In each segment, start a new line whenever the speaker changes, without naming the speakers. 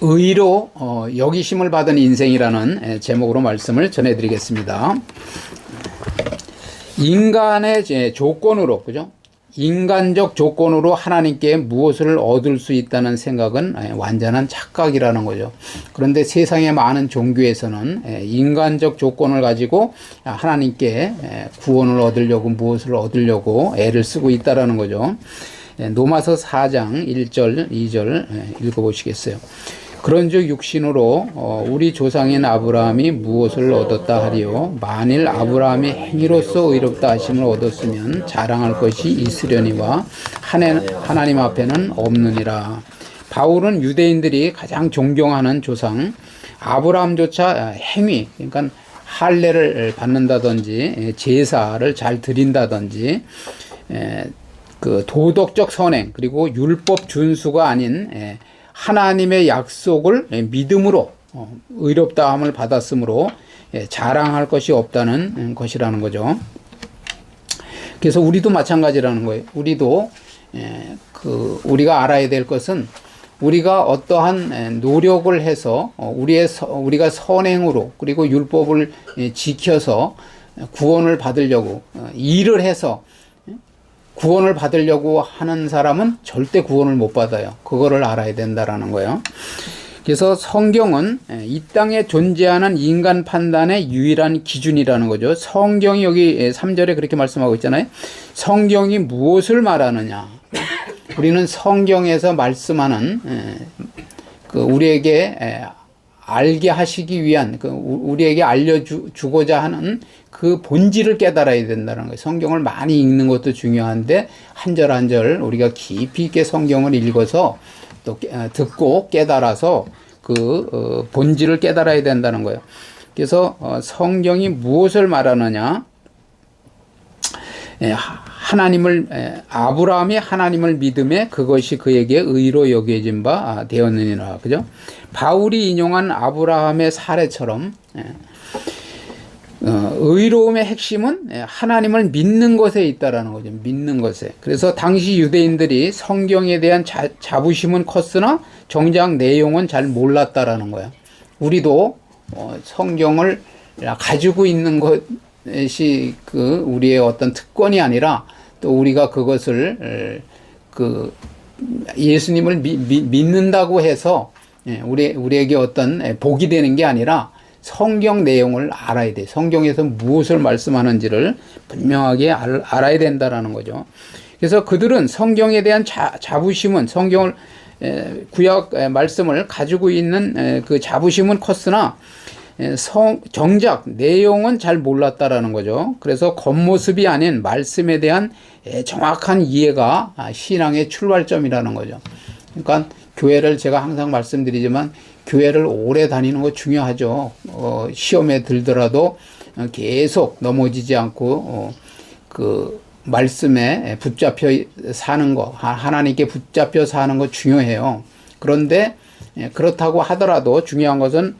의로 여기심을 받은 인생이라는 제목으로 말씀을 전해드리겠습니다. 인간의 조건으로, 그죠? 인간적 조건으로 하나님께 무엇을 얻을 수 있다는 생각은 완전한 착각이라는 거죠. 그런데 세상의 많은 종교에서는 인간적 조건을 가지고 하나님께 구원을 얻으려고 무엇을 얻으려고 애를 쓰고 있다는 거죠. 로마서 4장 1절 2절 읽어보시겠어요? 그런즉 육신으로 우리 조상인 아브라함이 무엇을 얻었다 하리요? 만일 아브라함이 행위로서 의롭다 하심을 얻었으면 자랑할 것이 있으려니와 하나님 앞에는 없느니라. 바울은 유대인들이 가장 존경하는 조상 아브라함조차 행위, 그러니까 할례를 받는다든지 제사를 잘 드린다든지 그 도덕적 선행 그리고 율법 준수가 아닌 하나님의 약속을 믿음으로 의롭다함을 받았으므로 자랑할 것이 없다는 것이라는 거죠. 그래서 우리도 마찬가지라는 거예요. 우리도 우리가 알아야 될 것은 우리가 어떠한 노력을 해서 우리가 선행으로 그리고 율법을 지켜서 구원을 받으려고 일을 해서 구원을 받으려고 하는 사람은 절대 구원을 못 받아요. 그거를 알아야 된다라는 거예요. 그래서 성경은 이 땅에 존재하는 인간 판단의 유일한 기준이라는 거죠. 성경이 여기 3절에 그렇게 말씀하고 있잖아요. 성경이 무엇을 말하느냐. 우리는 성경에서 말씀하는 우리에게 알게 하시기 위한 우리에게 알려주고자 하는 그 본질을 깨달아야 된다는 거예요. 성경을 많이 읽는 것도 중요한데 한 절 한 절 우리가 깊이 있게 성경을 읽어서 또 듣고 깨달아서 그 본질을 깨달아야 된다는 거예요. 그래서 성경이 무엇을 말하느냐? 아브라함이 하나님을 믿음에 그것이 그에게 의로 여겨진 바 되었느니라. 그죠? 바울이 인용한 아브라함의 사례처럼 의로움의 핵심은 하나님을 믿는 것에 있다라는 거죠. 믿는 것에. 그래서 당시 유대인들이 성경에 대한 자부심은 컸으나 정작 내용은 잘 몰랐다라는 거예요. 우리도 성경을 가지고 있는 것이 우리의 어떤 특권이 아니라 또 우리가 그것을 예수님을 믿는다고 해서 우리에게 어떤 복이 되는 게 아니라 성경 내용을 알아야 돼. 성경에서 무엇을 말씀하는지를 분명하게 알아야 된다라는 거죠. 그래서 그들은 성경에 대한 자부심은 성경을 구약 말씀을 가지고 있는 그 자부심은 컸으나 정작 내용은 잘 몰랐다라는 거죠. 그래서 겉모습이 아닌 말씀에 대한 정확한 이해가 신앙의 출발점이라는 거죠. 그러니까 교회를 제가 항상 말씀드리지만 교회를 오래 다니는 거 중요하죠. 시험에 들더라도 계속 넘어지지 않고 그 말씀에 붙잡혀 사는 거, 하나님께 붙잡혀 사는 거 중요해요. 그런데 그렇다고 하더라도 중요한 것은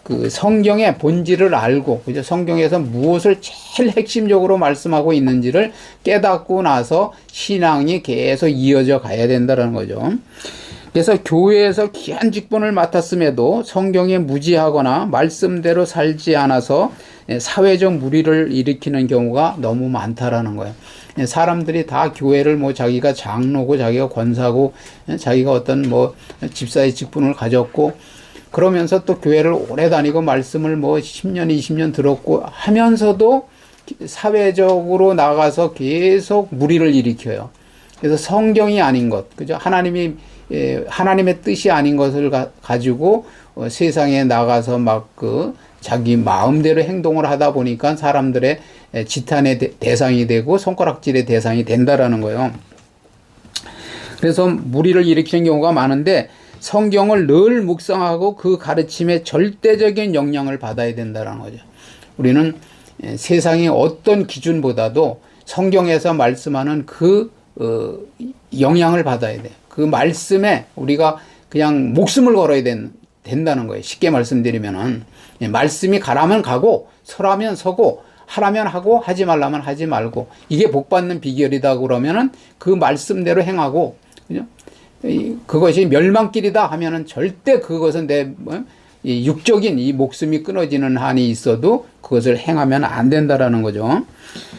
그 성경의 본질을 알고, 그죠? 성경에서 무엇을 제일 핵심적으로 말씀하고 있는지를 깨닫고 나서 신앙이 계속 이어져 가야 된다는 거죠. 그래서 교회에서 귀한 직분을 맡았음에도 성경에 무지하거나 말씀대로 살지 않아서 사회적 물의를 일으키는 경우가 너무 많다라는 거예요. 사람들이 다 교회를 자기가 장로고 자기가 권사고 자기가 어떤 집사의 직분을 가졌고 그러면서 또 교회를 오래 다니고 말씀을 10년, 20년 들었고 하면서도 사회적으로 나가서 계속 물의를 일으켜요. 그래서 성경이 아닌 것, 그죠? 하나님의 뜻이 아닌 것을 가지고 세상에 나가서 자기 마음대로 행동을 하다 보니까 사람들의 지탄의 대상이 되고 손가락질의 대상이 된다라는 거예요. 그래서 물의를 일으키는 경우가 많은데 성경을 늘 묵상하고 그 가르침에 절대적인 영향을 받아야 된다는 거죠. 우리는 세상의 어떤 기준보다도 성경에서 말씀하는 영향을 받아야 돼요. 그 말씀에 우리가 그냥 목숨을 걸어야 된다는 거예요. 쉽게 말씀드리면은 말씀이 가라면 가고 서라면 서고 하라면 하고 하지 말라면 하지 말고 이게 복받는 비결이다 그러면은 그 말씀대로 행하고, 그죠? 그것이 멸망길이다 하면은 절대 그것은 이 육적인 이 목숨이 끊어지는 한이 있어도 그것을 행하면 안 된다라는 거죠.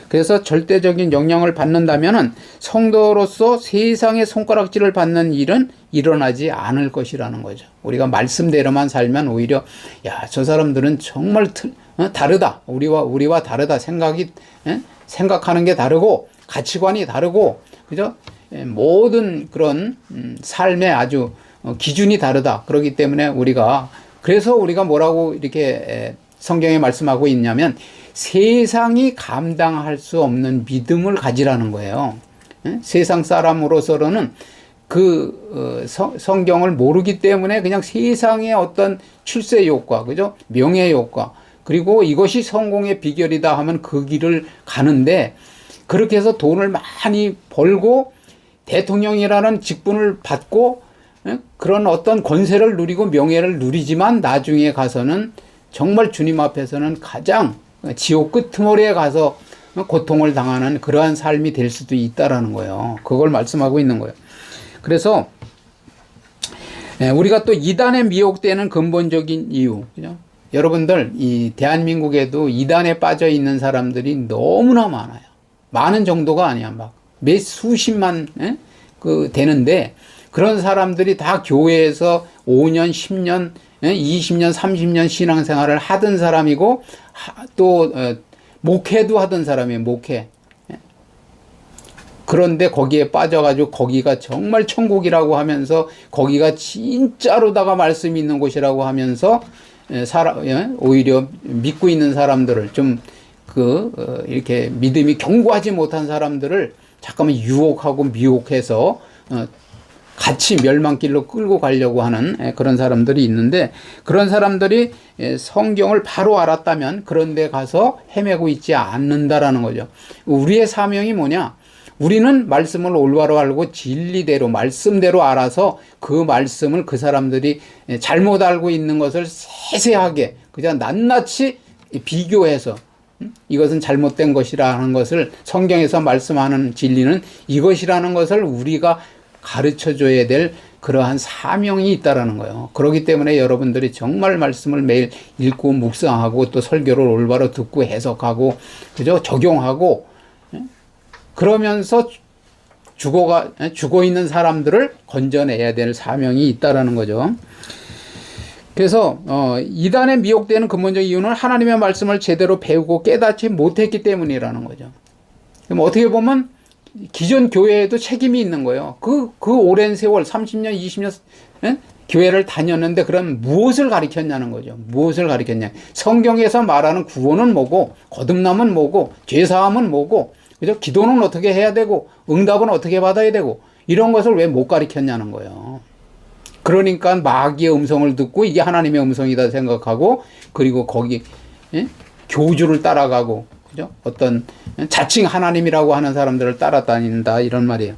그래서 절대적인 영향을 받는다면은 성도로서 세상의 손가락질을 받는 일은 일어나지 않을 것이라는 거죠. 우리가 말씀대로만 살면 오히려 야, 저 사람들은 정말 다르다. 우리와 다르다. 생각하는 게 다르고 가치관이 다르고 그죠? 모든 그런 삶의 아주 기준이 다르다. 그렇기 때문에 그래서 우리가 뭐라고 이렇게 성경에 말씀하고 있냐면 세상이 감당할 수 없는 믿음을 가지라는 거예요. 세상 사람으로서는 성경을 모르기 때문에 그냥 세상의 어떤 출세 효과, 그죠? 명예 효과, 그리고 이것이 성공의 비결이다 하면 그 길을 가는데 그렇게 해서 돈을 많이 벌고 대통령이라는 직분을 받고 그런 어떤 권세를 누리고 명예를 누리지만 나중에 가서는 정말 주님 앞에서는 가장 지옥 끄트머리에 가서 고통을 당하는 그러한 삶이 될 수도 있다라는 거예요. 그걸 말씀하고 있는 거예요. 그래서 우리가 또 이단에 미혹되는 근본적인 이유, 그죠? 여러분들 이 대한민국에도 이단에 빠져 있는 사람들이 너무나 많아요. 많은 정도가 아니야. 막 몇 수십만 되는데 그런 사람들이 다 교회에서 5년, 10년, 20년, 30년 신앙생활을 하던 사람이고 또 목회도 하던 사람이에요. 목회. 그런데 거기에 빠져가지고 거기가 정말 천국이라고 하면서 거기가 진짜로다가 말씀이 있는 곳이라고 하면서 오히려 믿고 있는 사람들을 좀 이렇게 믿음이 견고하지 못한 사람들을 잠깐만 유혹하고 미혹해서 같이 멸망길로 끌고 가려고 하는 그런 사람들이 있는데 그런 사람들이 성경을 바로 알았다면 그런 데 가서 헤매고 있지 않는다라는 거죠. 우리의 사명이 뭐냐? 우리는 말씀을 올바로 알고 진리대로 말씀대로 알아서 그 말씀을 그 사람들이 잘못 알고 있는 것을 세세하게 그냥 낱낱이 비교해서 이것은 잘못된 것이라는 것을 성경에서 말씀하는 진리는 이것이라는 것을 우리가 가르쳐줘야 될 그러한 사명이 있다라는 거예요. 그렇기 때문에 여러분들이 정말 말씀을 매일 읽고 묵상하고 또 설교를 올바로 듣고 해석하고 그죠? 적용하고 그러면서 죽어 있는 사람들을 건져내야 될 사명이 있다라는 거죠. 그래서 이단에 미혹되는 근본적 이유는 하나님의 말씀을 제대로 배우고 깨닫지 못했기 때문이라는 거죠. 그럼 어떻게 보면 기존 교회에도 책임이 있는 거예요. 그 오랜 세월 30년, 20년 교회를 다녔는데 그럼 무엇을 가르쳤냐는 거죠. 무엇을 가르쳤냐. 성경에서 말하는 구원은 뭐고 거듭남은 뭐고 죄사함은 뭐고 그죠? 기도는 어떻게 해야 되고 응답은 어떻게 받아야 되고 이런 것을 왜 못 가르쳤냐는 거예요. 그러니까 마귀의 음성을 듣고 이게 하나님의 음성이다 생각하고 그리고 거기 교주를 따라가고 그죠? 어떤 자칭 하나님이라고 하는 사람들을 따라다닌다 이런 말이에요.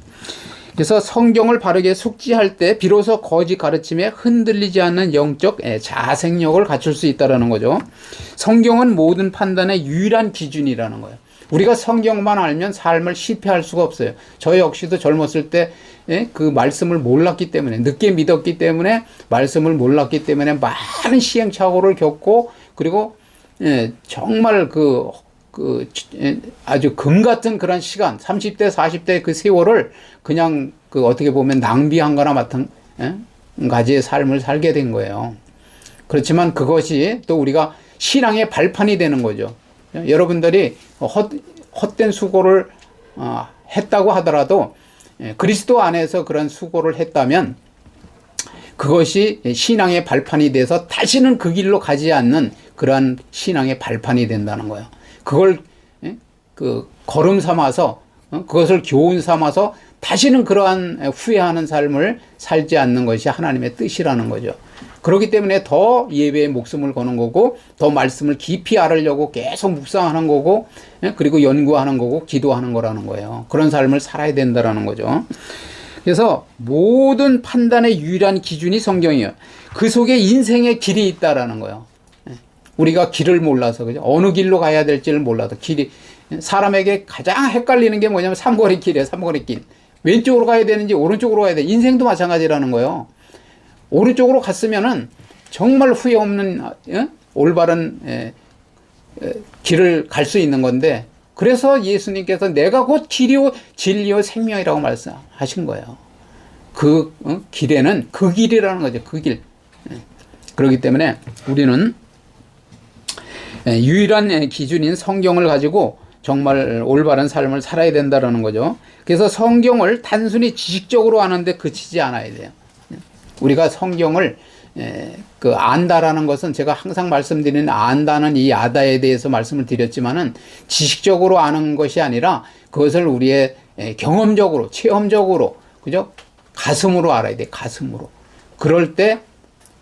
그래서 성경을 바르게 숙지할 때 비로소 거짓 가르침에 흔들리지 않는 영적 자생력을 갖출 수 있다는 거죠. 성경은 모든 판단의 유일한 기준이라는 거예요. 우리가 성경만 알면 삶을 실패할 수가 없어요. 저 역시도 젊었을 때 그 말씀을 몰랐기 때문에 늦게 믿었기 때문에 말씀을 몰랐기 때문에 많은 시행착오를 겪고 그리고 정말 아주 금 같은 그런 시간 30대 40대 그 세월을 그냥 어떻게 보면 낭비한 거나 마찬가지의 삶을 살게 된 거예요. 그렇지만 그것이 또 우리가 신앙의 발판이 되는 거죠. 여러분들이 헛된 수고를 했다고 하더라도 그리스도 안에서 그런 수고를 했다면 그것이 신앙의 발판이 돼서 다시는 그 길로 가지 않는 그러한 신앙의 발판이 된다는 거예요. 그걸 걸음 삼아서 그것을 교훈 삼아서 다시는 그러한 후회하는 삶을 살지 않는 것이 하나님의 뜻이라는 거죠. 그렇기 때문에 더 예배에 목숨을 거는 거고 더 말씀을 깊이 알으려고 계속 묵상하는 거고 그리고 연구하는 거고 기도하는 거라는 거예요. 그런 삶을 살아야 된다는 거죠. 그래서 모든 판단의 유일한 기준이 성경이에요. 그 속에 인생의 길이 있다라는 거예요. 우리가 길을 몰라서 그죠? 어느 길로 가야 될지를 몰라도 사람에게 가장 헷갈리는 게 뭐냐면 삼거리길이에요. 삼거리길. 왼쪽으로 가야 되는지 오른쪽으로 가야 돼. 인생도 마찬가지라는 거예요. 오른쪽으로 갔으면은 정말 후회 없는 올바른 길을 갈 수 있는 건데, 그래서 예수님께서 내가 곧 길이요 진리요 생명이라고 말씀하신 거예요. 그 길에는 그 길이라는 거죠. 그 길. 그렇기 때문에 우리는 유일한 기준인 성경을 가지고 정말 올바른 삶을 살아야 된다는 거죠. 그래서 성경을 단순히 지식적으로 아는데 그치지 않아야 돼요. 우리가 성경을 안다라는 것은 제가 항상 말씀드리는 안다는 이 아다에 대해서 말씀을 드렸지만은 지식적으로 아는 것이 아니라 그것을 우리의 경험적으로, 체험적으로, 그죠? 가슴으로 알아야 돼, 가슴으로. 그럴 때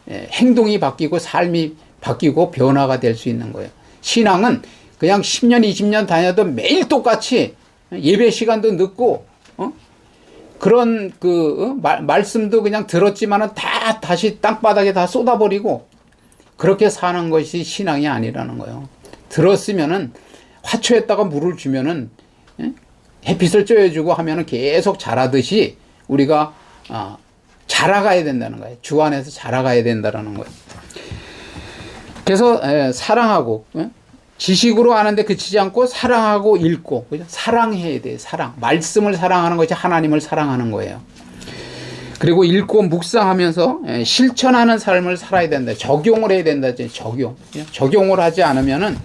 행동이 바뀌고 삶이 바뀌고 변화가 될 수 있는 거예요. 신앙은 그냥 10년, 20년 다녀도 매일 똑같이 예배 시간도 늦고, 그런 말씀도 그냥 들었지만은 다 다시 땅바닥에 다 쏟아버리고 그렇게 사는 것이 신앙이 아니라는 거예요. 들었으면은 화초에다가 물을 주면은 햇빛을 쬐어주고 하면은 계속 자라듯이 우리가 자라가야 된다는 거예요. 주 안에서 자라가야 된다는 거예요. 그래서 사랑하고 지식으로 아는데 그치지 않고 사랑하고 읽고, 그죠? 사랑해야 돼요. 사랑. 말씀을 사랑하는 것이 하나님을 사랑하는 거예요. 그리고 읽고 묵상하면서 실천하는 삶을 살아야 된다. 적용을 해야 된다. 적용. 적용을 하지 않으면은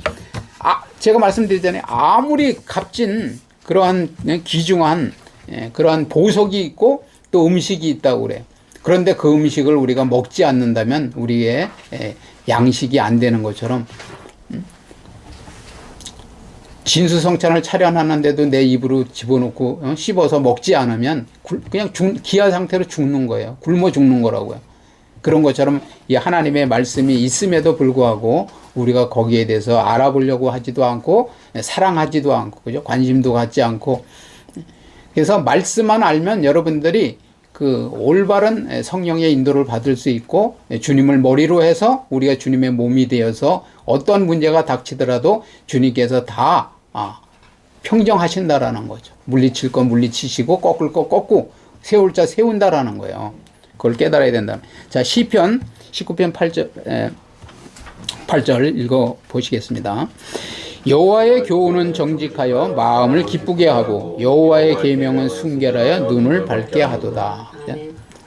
제가 말씀드리잖아요. 아무리 값진 그러한 귀중한 그러한 보석이 있고 또 음식이 있다고 그래요. 그런데 그 음식을 우리가 먹지 않는다면 우리의 양식이 안 되는 것처럼, 진수성찬을 차려놨는데도 내 입으로 집어넣고 씹어서 먹지 않으면 그냥 기아 상태로 죽는 거예요. 굶어 죽는 거라고요. 그런 것처럼 이 하나님의 말씀이 있음에도 불구하고 우리가 거기에 대해서 알아보려고 하지도 않고 사랑하지도 않고, 그죠? 관심도 갖지 않고. 그래서 말씀만 알면 여러분들이 그 올바른 성령의 인도를 받을 수 있고, 주님을 머리로 해서 우리가 주님의 몸이 되어서 어떤 문제가 닥치더라도 주님께서 다 평정하신다라는 거죠. 물리칠 건 물리치시고 꺾을 거 꺾고 세울 자 세운다라는 거예요. 그걸 깨달아야 된다. 자, 시편 19편 8절 읽어 보시겠습니다. 여호와의 교훈은 정직하여 마음을 기쁘게 하고 여호와의 계명은 순결하여 눈을 밝게 하도다.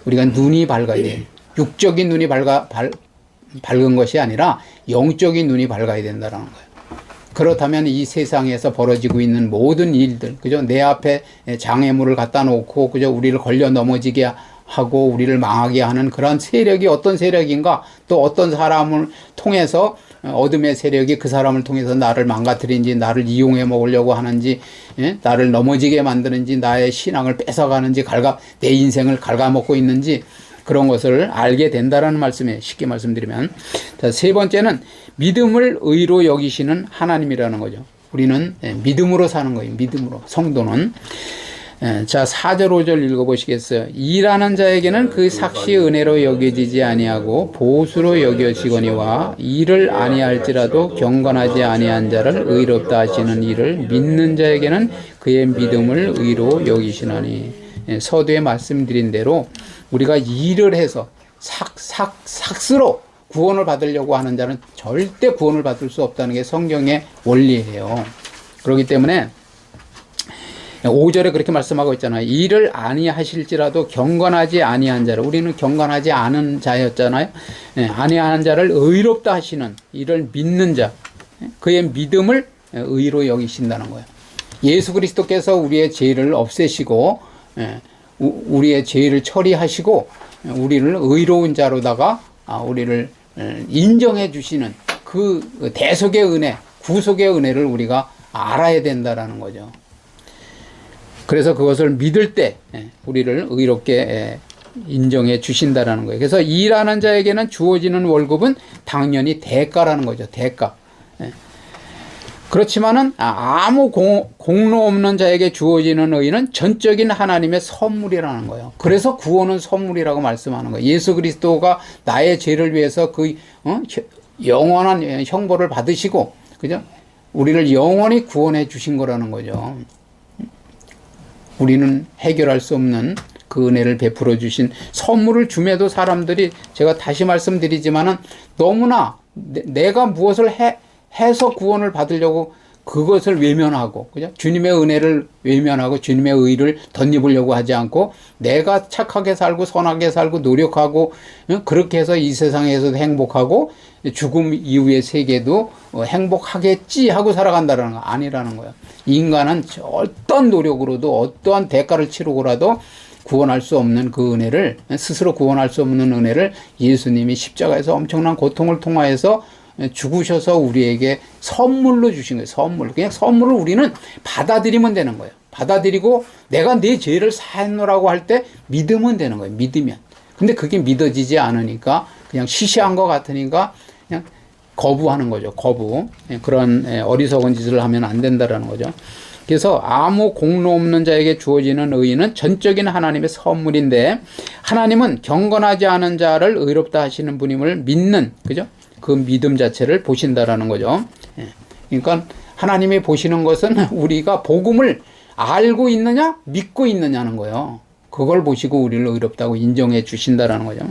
우리가 눈이 밝아야 돼. 육적인 눈이 밝은 것이 아니라 영적인 눈이 밝아야 된다는 거예요. 그렇다면 이 세상에서 벌어지고 있는 모든 일들, 그죠? 내 앞에 장애물을 갖다 놓고, 그죠? 우리를 걸려 넘어지게 하고 우리를 망하게 하는 그런 세력이 어떤 세력인가, 또 어떤 사람을 통해서 어둠의 세력이 그 사람을 통해서 나를 망가뜨리는지, 나를 이용해 먹으려고 하는지, 나를 넘어지게 만드는지, 나의 신앙을 뺏어가는지, 내 인생을 갉아먹고 있는지, 그런 것을 알게 된다라는 말씀에 쉽게 말씀드리면, 자, 세 번째는 믿음을 의로 여기시는 하나님이라는 거죠. 우리는 믿음으로 사는 거예요. 믿음으로. 성도는. 자, 4절 5절 읽어보시겠어요? 일하는 자에게는 그 삭시 은혜로 여겨지지 아니하고 보수로 여겨지거니와 일을 아니할지라도 경건하지 아니한 자를 의롭다 하시는 이를 믿는 자에게는 그의 믿음을 의로 여기시나니. 서두에 말씀드린 대로 우리가 일을 해서 삭스로 구원을 받으려고 하는 자는 절대 구원을 받을 수 없다는 게 성경의 원리예요. 그렇기 때문에 5절에 그렇게 말씀하고 있잖아요. 일을 아니하실지라도 경건하지 아니한 자를, 우리는 경건하지 않은 자였잖아요. 아니한 자를 의롭다 하시는 이를 믿는 자, 그의 믿음을 의로 여기신다는 거예요. 예수 그리스도께서 우리의 죄를 없애시고 우리의 죄를 처리하시고 우리를 의로운 자로다가 우리를 인정해 주시는 그 대속의 은혜, 구속의 은혜를 우리가 알아야 된다라는 거죠. 그래서 그것을 믿을 때 우리를 의롭게 인정해 주신다라는 거예요. 그래서 일하는 자에게는 주어지는 월급은 당연히 대가라는 거죠. 대가. 그렇지만은 아무 공로 없는 자에게 주어지는 의는 전적인 하나님의 선물이라는 거예요. 그래서 구원은 선물이라고 말씀하는 거예요. 예수 그리스도가 나의 죄를 위해서 그 영원한 형벌을 받으시고, 그죠? 우리를 영원히 구원해 주신 거라는 거죠. 우리는 해결할 수 없는 그 은혜를 베풀어 주신 선물을 줌에도 사람들이, 제가 다시 말씀드리지만은 너무나 내가 무엇을 해서 구원을 받으려고 그것을 외면하고, 그죠? 주님의 은혜를 외면하고 주님의 의를 덧입으려고 하지 않고 내가 착하게 살고 선하게 살고 노력하고 그렇게 해서 이 세상에서도 행복하고 죽음 이후의 세계도 행복하겠지 하고 살아간다는 거 아니라는 거예요. 인간은 어떤 노력으로도 어떠한 대가를 치르고라도 구원할 수 없는 그 은혜를, 스스로 구원할 수 없는 은혜를 예수님이 십자가에서 엄청난 고통을 통하여서 죽으셔서 우리에게 선물로 주신 거예요. 선물. 그냥 선물을 우리는 받아들이면 되는 거예요. 받아들이고 내가 내 죄를 사했노라고 할 때 믿으면 되는 거예요. 믿으면. 근데 그게 믿어지지 않으니까 그냥 시시한 것 같으니까 그냥 거부하는 거죠. 거부. 그런 어리석은 짓을 하면 안 된다라는 거죠. 그래서 아무 공로 없는 자에게 주어지는 의는 전적인 하나님의 선물인데, 하나님은 경건하지 않은 자를 의롭다 하시는 분임을 믿는, 그죠? 그 믿음 자체를 보신다라는 거죠. 그러니까 하나님이 보시는 것은 우리가 복음을 알고 있느냐 믿고 있느냐는 거예요. 그걸 보시고 우리를 의롭다고 인정해 주신다라는 거죠.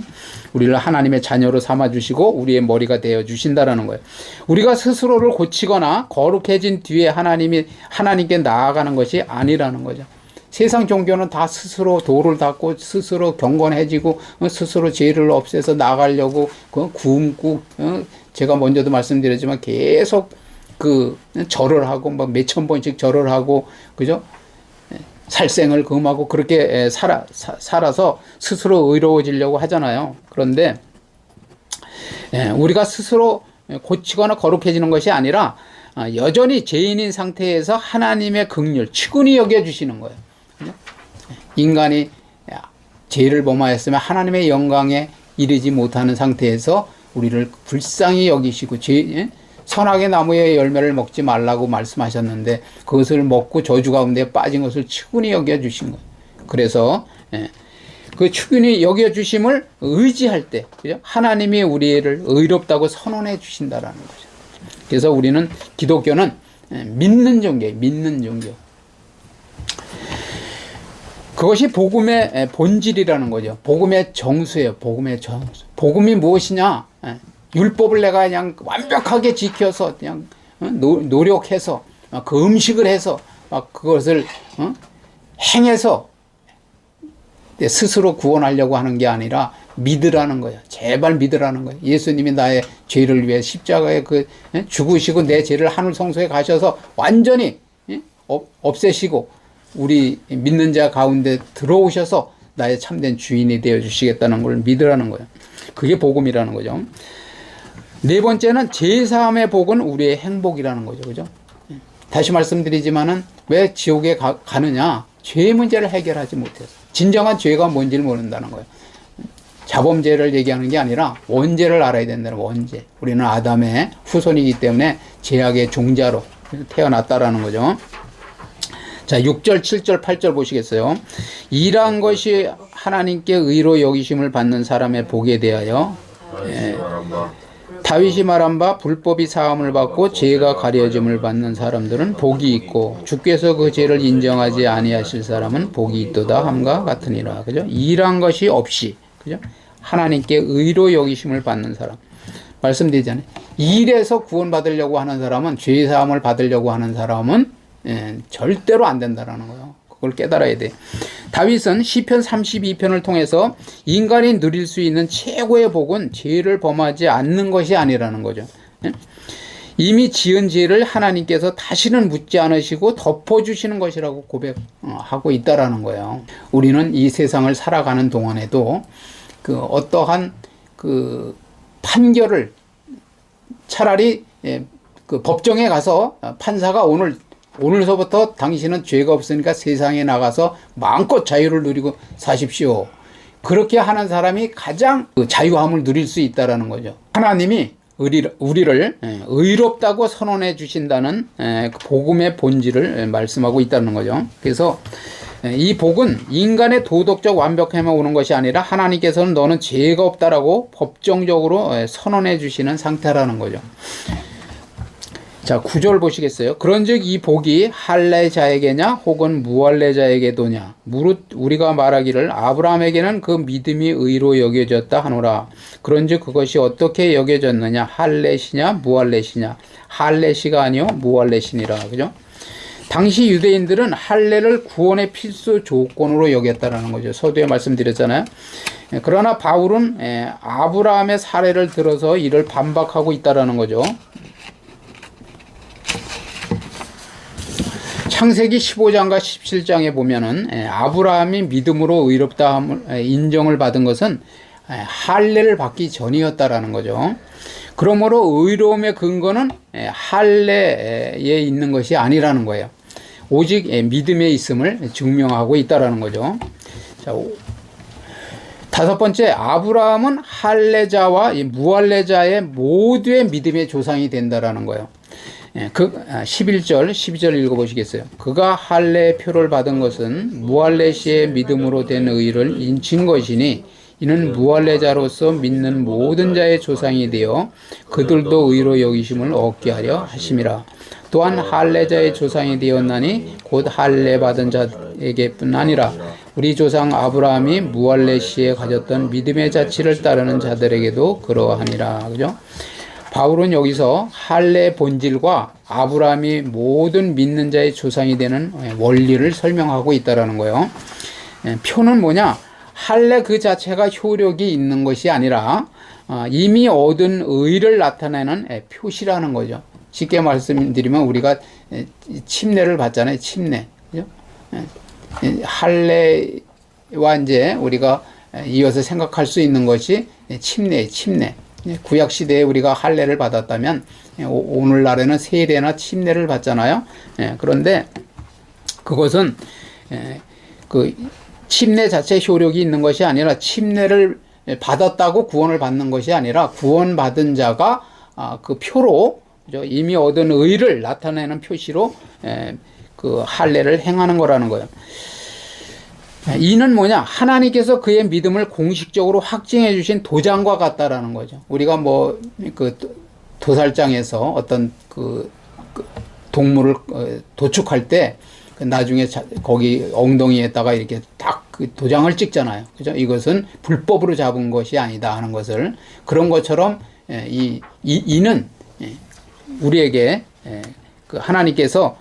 우리를 하나님의 자녀로 삼아 주시고 우리의 머리가 되어 주신다라는 거예요. 우리가 스스로를 고치거나 거룩해진 뒤에 하나님께 나아가는 것이 아니라는 거죠. 세상 종교는 다 스스로 도를 닦고 스스로 경건해지고 스스로 죄를 없애서 나가려고 굶고, 제가 먼저도 말씀드렸지만 계속 그 절을 하고 막 몇천 번씩 절을 하고, 그죠? 살생을 금하고 그렇게 살아서 스스로 의로워지려고 하잖아요. 그런데 우리가 스스로 고치거나 거룩해지는 것이 아니라 여전히 죄인인 상태에서 하나님의 긍휼, 치근히 여겨주시는 거예요. 인간이 죄를 범하였으면 하나님의 영광에 이르지 못하는 상태에서 우리를 불쌍히 여기시고 선악의 나무의 열매를 먹지 말라고 말씀하셨는데 그것을 먹고 저주 가운데 빠진 것을 치근히 여겨주신 거예요. 그래서 그 치근히 여겨주심을 의지할 때, 그죠? 하나님이 우리를 의롭다고 선언해 주신다라는 거죠. 그래서 우리는 기독교는 믿는 종교예요. 믿는 종교. 그것이 복음의 본질이라는 거죠. 복음의 정수예요. 복음의 정수. 복음이 무엇이냐? 율법을 내가 그냥 완벽하게 지켜서 그냥 노력해서 그 음식을 해서 막 그것을 행해서 스스로 구원하려고 하는 게 아니라 믿으라는 거예요. 제발 믿으라는 거예요. 예수님이 나의 죄를 위해 십자가에 죽으시고 내 죄를 하늘 성소에 가셔서 완전히 없애시고 우리 믿는 자 가운데 들어오셔서 나의 참된 주인이 되어 주시겠다는 걸 믿으라는 거예요. 그게 복음이라는 거죠. 네 번째는 제사함의 복은 우리의 행복이라는 거죠. 그죠? 다시 말씀드리지만은 왜 지옥에 가느냐? 죄의 문제를 해결하지 못해서. 진정한 죄가 뭔지를 모른다는 거예요. 자범죄를 얘기하는 게 아니라 원죄를 알아야 된다는 거예요. 원죄. 우리는 아담의 후손이기 때문에 죄악의 종자로 태어났다라는 거죠. 자, 6절, 7절, 8절 보시겠어요? 일한 것이 하나님께 의로 여기심을 받는 사람의 복에 대하여 다윗이 말한 바 불법이 사함을 받고 죄가 가려짐을 받는 사람들은 복이 있고 주께서 그 죄를 인정하지 아니하실 사람은 복이 있도다 함과 같으니라. 그죠? 일한 것이 없이, 그죠? 하나님께 의로 여기심을 받는 사람. 말씀드리잖아요. 일해서 구원받으려고 하는 사람은, 죄 사함을 받으려고 하는 사람은 절대로 안 된다라는 거예요. 그걸 깨달아야 돼. 다윗은 시편 32편을 통해서 인간이 누릴 수 있는 최고의 복은 죄를 범하지 않는 것이 아니라는 거죠. 이미 지은 죄를 하나님께서 다시는 묻지 않으시고 덮어주시는 것이라고 고백하고 있다라는 거예요. 우리는 이 세상을 살아가는 동안에도 그 어떠한 그 판결을 차라리 그 법정에 가서 판사가 오늘서부터 당신은 죄가 없으니까 세상에 나가서 마음껏 자유를 누리고 사십시오. 그렇게 하는 사람이 가장 자유함을 누릴 수 있다는 거죠. 하나님이 우리를 의롭다고 선언해 주신다는 복음의 본질을 말씀하고 있다는 거죠. 그래서 이 복은 인간의 도덕적 완벽함에 오는 것이 아니라 하나님께서는 너는 죄가 없다라고 법정적으로 선언해 주시는 상태라는 거죠. 자, 9절 보시겠어요? 그런즉 이 복이 할례자에게냐 혹은 무할례자에게도냐 무릇 우리가 말하기를 아브라함에게는 그 믿음이 의로 여겨졌다 하노라. 그런즉 그것이 어떻게 여겨졌느냐 할례시냐 무할례시냐 할례시가 아니요 무할례시니라. 그죠? 당시 유대인들은 할례를 구원의 필수 조건으로 여겼다라는 거죠. 서두에 말씀드렸잖아요. 그러나 바울은 아브라함의 사례를 들어서 이를 반박하고 있다라는 거죠. 창세기 15장과 17장에 보면은 아브라함이 믿음으로 의롭다함을 인정을 받은 것은 할례를 받기 전이었다라는 거죠. 그러므로 의로움의 근거는 할례에 있는 것이 아니라는 거예요. 오직 믿음에 있음을 증명하고 있다라는 거죠. 자, 다섯 번째, 아브라함은 할례자와 무할례자의 모두의 믿음의 조상이 된다라는 거예요. 11절, 12절 읽어보시겠어요? 그가 할례의 표를 받은 것은 무할례 시의 믿음으로 된 의를 인친 것이니 이는 무할례자로서 믿는 모든 자의 조상이 되어 그들도 의로 여기심을 얻게 하려 하심이라. 또한 할례자의 조상이 되었나니 곧 할례 받은 자에게뿐 아니라 우리 조상 아브라함이 무할례 시에 가졌던 믿음의 자치를 따르는 자들에게도 그러하니라. 그죠? 바울은 여기서 할례의 본질과 아브라함이 모든 믿는 자의 조상이 되는 원리를 설명하고 있다라는 거예요. 표는 뭐냐? 할례 그 자체가 효력이 있는 것이 아니라 이미 얻은 의를 나타내는 표시라는 거죠. 쉽게 말씀드리면 우리가 침례를 받잖아요. 침례. 그죠? 할례와 이제 우리가 이어서 생각할 수 있는 것이 침례. 구약 시대에 우리가 할례를 받았다면 오늘날에는 세례나 침례를 받잖아요. 그런데 그것은 그 침례 자체 효력이 있는 것이 아니라 침례를 받았다고 구원을 받는 것이 아니라 구원받은 자가 그 표로 이미 얻은 의를 나타내는 표시로 그 할례를 행하는 거라는 거예요. 이는 뭐냐? 하나님께서 그의 믿음을 공식적으로 확증해 주신 도장과 같다라는 거죠. 우리가 뭐 그 도살장에서 어떤 그 동물을 도축할 때 나중에 거기 엉덩이에다가 이렇게 딱 그 도장을 찍잖아요. 그죠? 이것은 불법으로 잡은 것이 아니다 하는 것을 그런 것처럼 이는 우리에게 그 하나님께서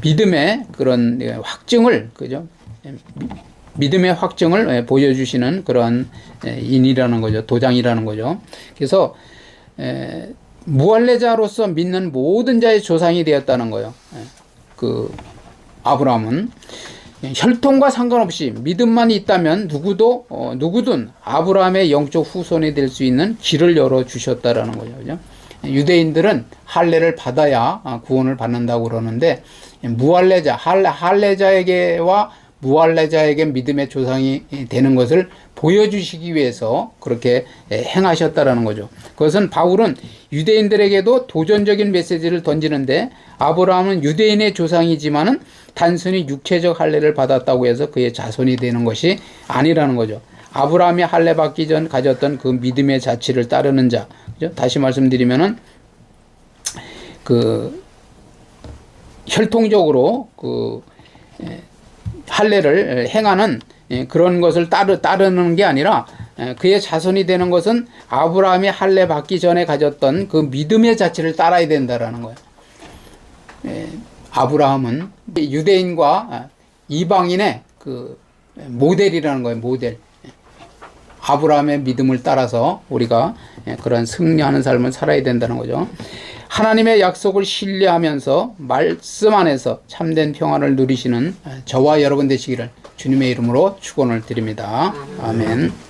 믿음의 그런 확증을 그죠? 믿음의 확증을 보여주시는 그런 인이라는 거죠. 도장이라는 거죠. 그래서 무할례자로서 믿는 모든 자의 조상이 되었다는 거예요. 그 아브라함은 혈통과 상관없이 믿음만 있다면 누구든 아브라함의 영적 후손이 될 수 있는 길을 열어 주셨다라는 거죠. 그죠? 유대인들은 할례를 받아야 구원을 받는다고 그러는데 무할례자, 할례자에게와 무할례자에게 믿음의 조상이 되는 것을 보여주시기 위해서 그렇게 행하셨다라는 거죠. 그것은 바울은 유대인들에게도 도전적인 메시지를 던지는데 아브라함은 유대인의 조상이지만은 단순히 육체적 할례를 받았다고 해서 그의 자손이 되는 것이 아니라는 거죠. 아브라함이 할례 받기 전 가졌던 그 믿음의 자치를 따르는 자, 그죠? 다시 말씀드리면은 그 혈통적으로 그 할례를 행하는 그런 것을 따르는 게 아니라 그의 자손이 되는 것은 아브라함이 할례 받기 전에 가졌던 그 믿음의 자치를 따라야 된다라는 거예요. 아브라함은 유대인과 이방인의 그 모델이라는 거예요. 모델. 아브라함의 믿음을 따라서 우리가 그런 승리하는 삶을 살아야 된다는 거죠. 하나님의 약속을 신뢰하면서 말씀 안에서 참된 평안을 누리시는 저와 여러분 되시기를 주님의 이름으로 축원을 드립니다. 아멘.